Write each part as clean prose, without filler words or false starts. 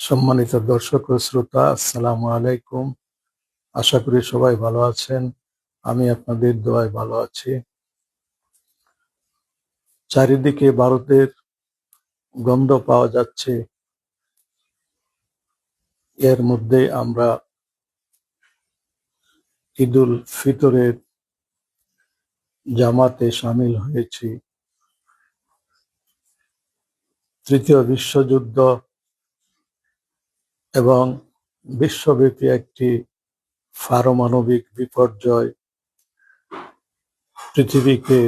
সম্মানিত দর্শক ও শ্রোতা, আসসালামু আলাইকুম। আশা করি সবাই ভালো আছেন। আমি আপনাদের দোয়ায় ভালো আছি। চারিদিকে ভারতের গন্ধ পাওয়া যাচ্ছে। এর মধ্যে আমরা ঈদুল ফিতরের জামাতে সামিল হয়েছি। তৃতীয় বিশ্বযুদ্ধ এবং বিশ্বব্যাপী একটি পারমাণবিক বিপর্যয় পৃথিবীকে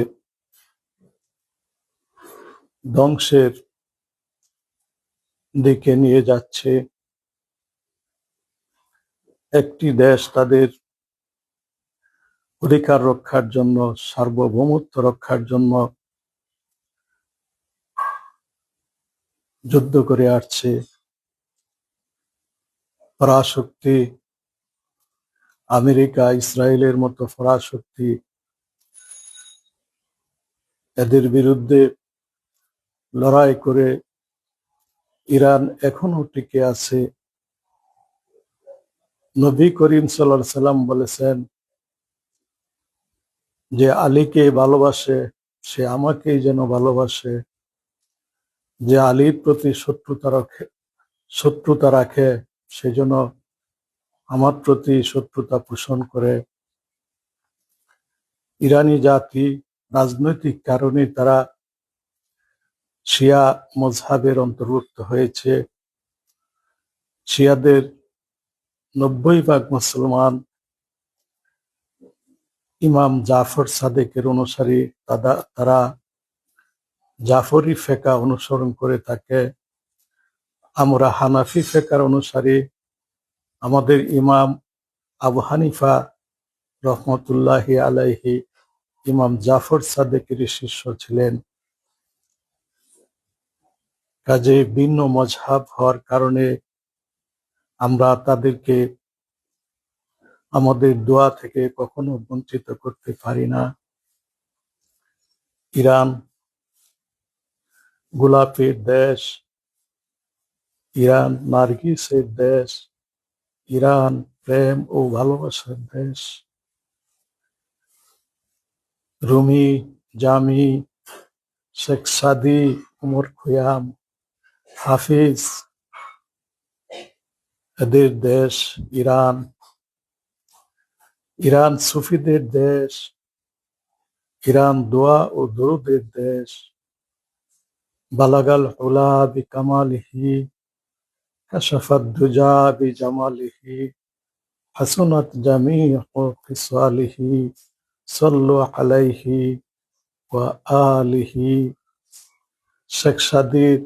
ধ্বংসের দিকে নিয়ে যাচ্ছে। একটি দেশ তাদের অধিকার রক্ষার জন্য, সার্বভৌমত্ব রক্ষার জন্য যুদ্ধ করে আসছে। পরাশক্তি আমেরিকা, ইসরায়েলের মতো পরাশক্তি, এদের বিরুদ্ধে লড়াই করে ইরান এখনো টিকে আছে। নবী করিম সাল্লাল্লাহু আলাইহি সাল্লাম বলেছেন, যে আলীকে ভালোবাসে সে আমাকেই যেন ভালোবাসে, যে আলীর প্রতি শত্রুতা রাখে সে যেন আমার প্রতি শত্রুতা পোষণ করে। ইরানি জাতি রাজনৈতিক কারণে তারা শিয়া মযহাবের অন্তর্ভুক্ত হয়েছে। শিয়াদের 90% মুসলমান ইমাম জাফর সাদেকের অনুসারী। তারা জাফরি ফেকা অনুসরণ করে থাকে। আমরা হানাফি ফেকার অনুসারী। আমাদের ইমাম আবু হানিফা রহমতুল্লাহি আলাইহি ইমাম জাফর সাদেকের শিষ্য ছিলেন। কাজে ভিন্ন মযহাব হওয়ার কারণে আমরা তাদেরকে আমাদের দোয়া থেকে কখনো বঞ্চিত করতে পারি না। ইরান গোলাপের দেশ, ইরান নার্গিসের দেশ, ইরান প্রেম ও ভালোবাসার দেশ। রুমি, জামি, শেখ সাদি, উমর খৈয়াম, হাফিজ, এদের দেশ ইরান। ইরান সুফিদের দেশ, ইরান দোয়া ও দরুদের দেশ। বালাগাল উলা বিকামালিহি, কাশাফাত দুজা বিজামালিহি, হাসুনাত জামিউ খিসালিহি, সাল্লু আলাইহি ওয়া আলিহি। শেখ সাদির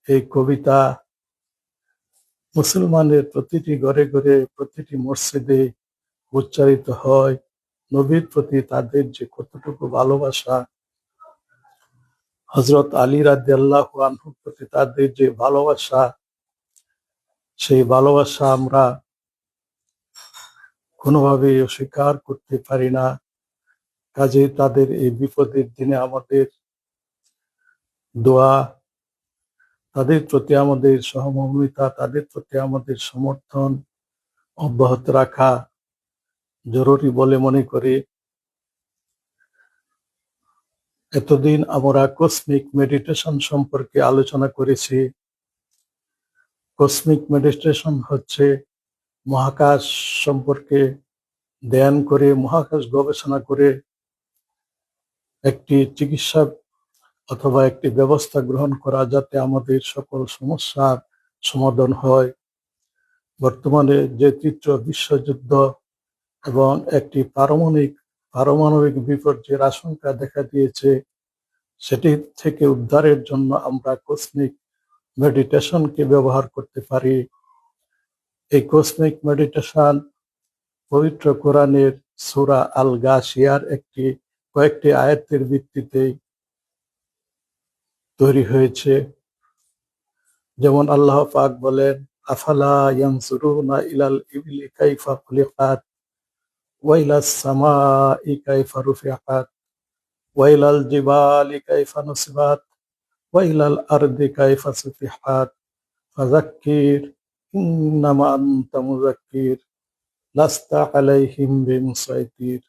এই কবিতা মুসলমানের প্রতিটি ঘরে ঘরে, প্রতিটি মসজিদে উচ্চারিত হয়। নবীর প্রতি তাদের যে কতটুকু ভালোবাসা, হযরত আলী রাদিয়াল্লাহু আনহুর প্রতি তাদের যে ভালোবাসা, সেই ভালোবাসা আমরা কোনোভাবেই অস্বীকার করতে পারি না। কাজে তাদের এই বিপদের দিনে আমাদের দোয়া, তাদের প্রতি আমাদের সহমর্মিতা, তাদের প্রতি আমাদের সমর্থন অব্যাহত রাখা জরুরি বলে মনে করি। এতদিন আমরা কসমিক মেডিটেশন সম্পর্কে আলোচনা করেছি। কসমিক মেডিটেশন হচ্ছে মহাকাশ সম্পর্কে ধ্যান করে, মহাকাশ গবেষণা করে একটি চিকিৎসা অথবা একটি ব্যবস্থা গ্রহণ করা, যাতে আমাদের সকল সমস্যার সমাধান হয়। বর্তমানে যে তৃতীয় বিশ্বযুদ্ধ এবং একটি পারমাণবিক বিপর্যয়ের আশঙ্কা দেখা দিয়েছে, সেটি থেকে উদ্ধারের জন্য আমরা কসমিক মেডিটেশনকে ব্যবহার করতে পারি। এই কসমিক মেডিটেশন পবিত্র কোরআনের সূরা আল গাশিয়ার কয়েকটি আয়াতের ভিত্তিতে তৈরি হয়েছে। যেমন আল্লাহ পাক বলেন, আফালা ইয়ানজুরুনা ইলাল ইবলি কাইফা খুলিকাত ওয়া ইলাস সামাই কাইফা রুফিআত ওয়া ইলাল জিবালি কাইফা নুসিবাত ওয়া ইলাল আরদি কাইফা সুতিহাত ফাযাক্কির ইন্নামা আনতা মুযাক্কির লাস্তা আলাইহিম বিমুসাইতির।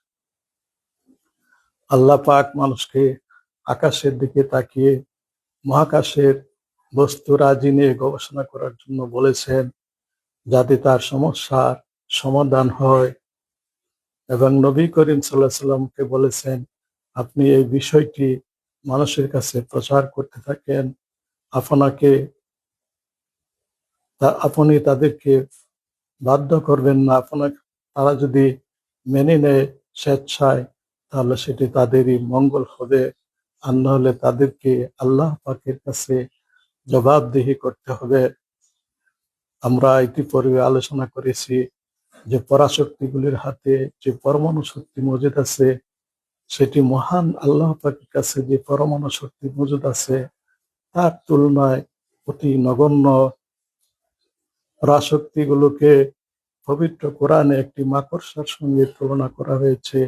আল্লাহ পাক মানুষকে আকাশের দিকে তাকিয়ে মহাকাশের বস্তুরাজি নিয়ে গবেষণা করার জন্য বলেছেন, যাতে তার সমস্যার সমাধান হয়। এবং নবী করিম সাল্লাল্লাহু আলাইহি সাল্লামকে বলেছেন, আপনি এই বিষয়টি মানুষের কাছে প্রচার করতে থাকেন। আপনি তাদেরকে বাধ্য করবেন না। তারা যদি মেনে নেয় স্বেচ্ছায়, তাহলে সেটি তাদেরই মঙ্গল হবে, আর না হলে তাদেরকে আল্লাহ পাকের কাছে জবাবদিহি করতে হবে। আমরা ইতিপূর্বে আলোচনা করেছি যে পরাশক্তিগুলির হাতে যে পরমাণু শক্তি মজুদ আছে, সেটি মহান আল্লাহ পাকের কাছে যে পরমাণু শক্তি মজুদ আছে তার তুলনায় অতি নগণ্য। পরাশক্তিগুলোকে পবিত্র কোরআনে একটি মাকড়সার সঙ্গে তুলনা করা হয়েছে।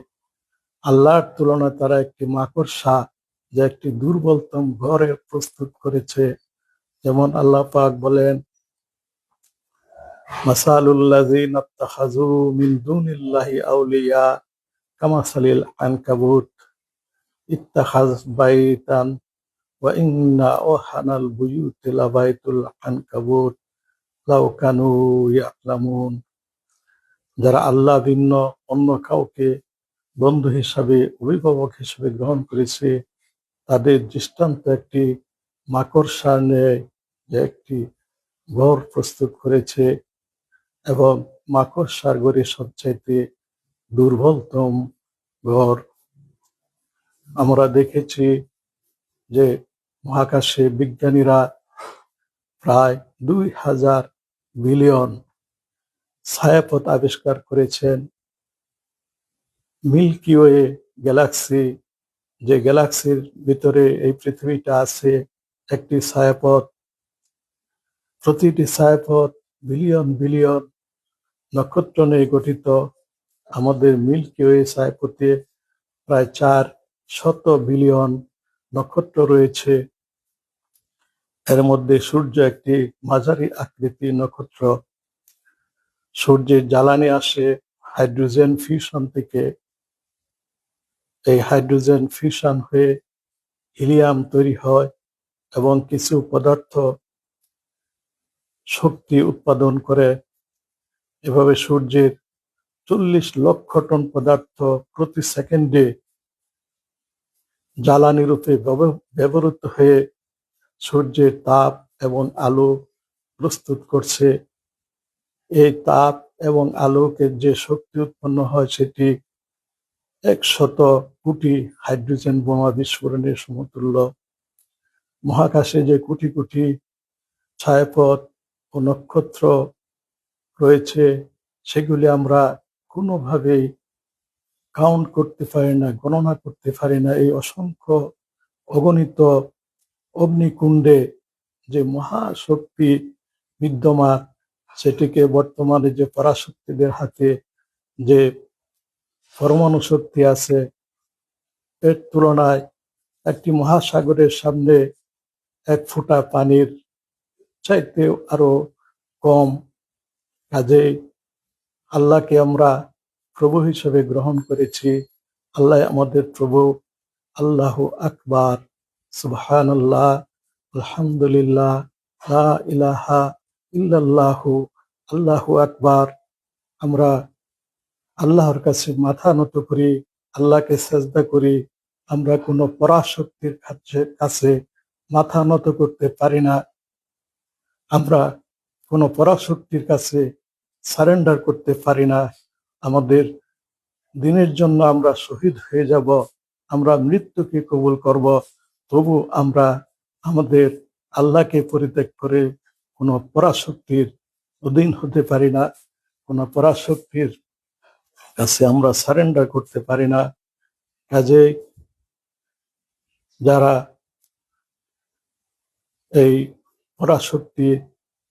আল্লাহর তুলনায় তারা একটি মাকড়সা, যা একটি দুর্বলতম ঘরে প্রস্তুত করেছে। যেমন আল্লাহ পাক বলেন, মাসালুল্লাযীনা ইত্তাখাযু মিন দুনিল্লাহি আউলিয়া কামাসালিল আনকাবুত ইত্তাখাযাত বাইতান ওয়া ইন্না আওহানাল বুয়ুতি লাবাইতুল আনকাবুত লাউ কানু ইয়ালামুন। যারা আল্লাহ ভিন্ন অন্য কাউকে বন্ধু হিসাবে, অভিভাবক হিসাবে গ্রহণ করেছে, তাদের দৃষ্টান্ত একটি মাকড়সার ন্যায়, যে একটি ঘর প্রস্তুত করেছে, এবং মাকড়সার ঘরে সবচাইতে দুর্বলতম ঘর। আমরা দেখেছি যে মহাকাশে বিজ্ঞানীরা প্রায় 2000 বিলিয়ন ছায়াপথ আবিষ্কার করেছেন। মিল্কি ওয়ে গ্যালাক্সি, যে গ্যালাক্সির ভিতরে এই পৃথিবীটা আছে, একটি ছায়াপথ। প্রতিটি ছায়াপথ বিলিয়ন বিলিয়ন নক্ষত্র নিয়ে গঠিত। আমাদের মিল্কি ওয়ে ছায়াপথে প্রায় 400 বিলিয়ন নক্ষত্র রয়েছে। এর মধ্যে সূর্য একটি মাঝারি আকৃতির নক্ষত্র। সূর্যের জ্বালানি আসে হাইড্রোজেন ফিউশন থেকে। এই হাইড্রোজেন ফিউশন হয়ে হিলিয়াম তৈরি হয় এবং কিছু পদার্থ শক্তি উৎপাদন করে। এভাবে সূর্যের 40 লক্ষ টন পদার্থ প্রতি সেকেন্ডে জ্বালানি রূপে ব্যবহৃত হয়ে সূর্যের তাপ এবং আলো প্রস্তুত করছে। এই তাপ এবং আলোকে যে শক্তি উৎপন্ন হয়, সেটি 100 কোটি হাইড্রোজেন বোমা বিস্ফোরণের সমতুল্য। মহাকাশে যে কোটি কোটি ছায়াপথ ও নক্ষত্র রয়েছে, সেগুলি আমরা কোনোভাবেই কাউন্ট করতে পারি না, গণনা করতে পারি না। এই অসংখ্য অগণিত অগ্নিকুণ্ডে যে মহাশক্তি বিদ্যমান, সেটিকে বর্তমানে যে পরাশক্তিদের হাতে যে পরমাণু শক্তি আছে, এর তুলনায় একটি মহাসাগরের সামনে 1 ফোঁটা পানির চাইতে আরো কম। কাজেই আল্লাহকে আমরা প্রভু হিসেবে গ্রহণ করেছি। আল্লাহ আমাদের প্রভু। আল্লাহু আকবার, সুবহানাল্লাহ, আলহামদুলিল্লাহ, লা ইলাহা ইল্লাল্লাহু, আল্লাহু আকবার। আমরা আল্লাহর কাছে মাথা নত করি, আল্লাহকে সেজদা করি। আমরা কোনো পরাশক্তির কাছে মাথা নত করতে পারি না। আমরা কোনো পরাশক্তির কাছে সারেন্ডার করতে পারি না। আমাদের দিনের জন্য আমরা শহীদ হয়ে যাব, আমরা মৃত্যুকে কবুল করব, তবু আমরা আমাদের আল্লাহকে পরিত্যাগ করে কোনো পরাশক্তির অধীন হতে পারি না, কোনো পরাশক্তির কাছে আমরা সারেন্ডার করতে পারি না। কাজে যারা এই পরাশক্তি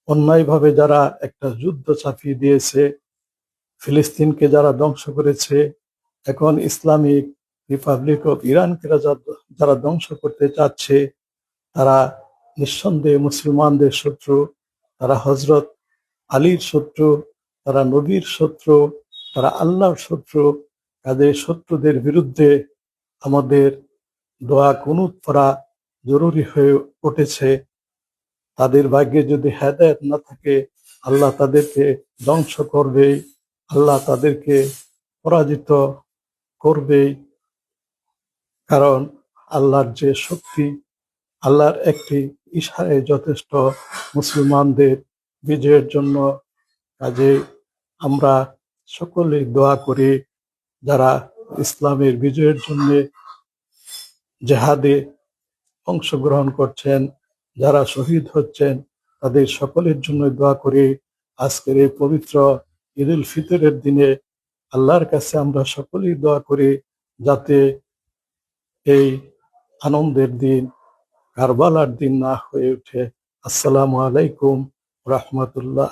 অন্যায়ভাবে যারা একটা যুদ্ধ চাপিয়ে দিয়েছে, ফিলিস্তিনকে যারা ধ্বংস করেছে, এখন ইসলামিক রিপাবলিক অফ ইরানকে যারা ধ্বংস করতে চাচ্ছে, তারা নিঃসন্দেহে মুসলমানদের শত্রু। তারা হযরত আলীর শত্রু, তারা নবীর শত্রু, তারা আল্লাহর শত্রু। কাজেই শত্রুদের বিরুদ্ধে আমাদের দোয়া কুনুত করা জরুরি হয়ে উঠেছে। তাদের ভাগ্যে যদি হেদায়েত না থাকে, আল্লাহ তাদেরকে ধ্বংস করবেই, আল্লাহ তাদেরকে পরাজিত করবেই। কারণ আল্লাহর যে শক্তি, আল্লাহর একটি ইশারায় যথেষ্ট মুসলমানদের বিজয়ের জন্য। কাজে আমরা সকলেই দোয়া করি, যারা ইসলামের বিজয়ের জন্য জেহাদে অংশগ্রহণ করছেন, যারা শহীদ হচ্ছেন, তাদের সকলের জন্য দোয়া করি। আজকের এই পবিত্র ঈদুল ফিতরের দিনে আল্লাহর কাছে আমরা সকলেই দোয়া করি, যাতে এই আনন্দের দিন কারবালার দিন না হয়ে ওঠে। আসসালামু আলাইকুম রাহমাতুল্লাহ।